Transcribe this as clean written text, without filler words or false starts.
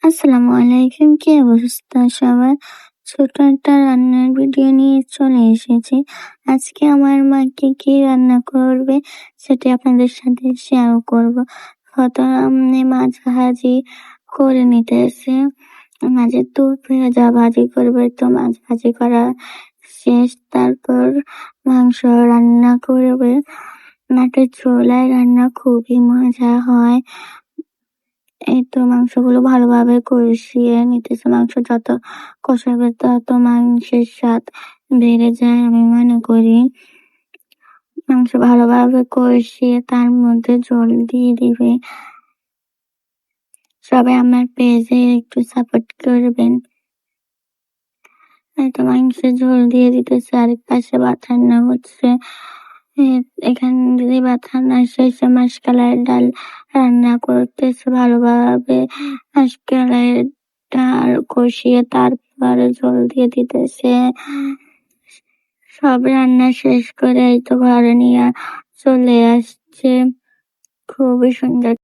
আসসালামু আলাইকুম, কি অবস্থা সবার? ছোট একটা রান্নার ভিডিও নিয়ে চলে এসেছি। আজকে আমার মা কি কি রান্না করবে সেটা আপনাদের সাথে শেয়ার করব। প্রথমে মাছ ভাজি করে নিতেছে, মাছের তো ভেজা ভাজি করবে, তো মাছ ভাজি করা শেষ। তারপর মাংস রান্না করবে। মাটির চুলায় রান্না খুবই মজা হয়। এই তো মাংসগুলো ভালোভাবে কষিয়ে নিতেছে। মাংস যত কষাবে তত মাংসের স্বাদ বেড়ে যায় আমি মনে করি। মাংস ভালোভাবে কষিয়ে তার মধ্যে জল দিয়ে দিবে। সবাই আমার পেজে একটু সাপোর্ট করবেন। এই তো মাংসের ঝোল দিয়ে দিতেছে, আরেক পাশে ভাত রান্না হচ্ছে। এখানে যদি ভাত রান্না শেষে মাসকলাইয়ের ডাল রান্না করতেছে ভালোভাবে। মাসকলাইয়ের ডাল কষিয়ে তারপরে ঝোল দিয়ে দিতেছে। সব রান্না শেষ করে এই তো ঘরে নিয়ে চলে আসছে। খুবই সুন্দর।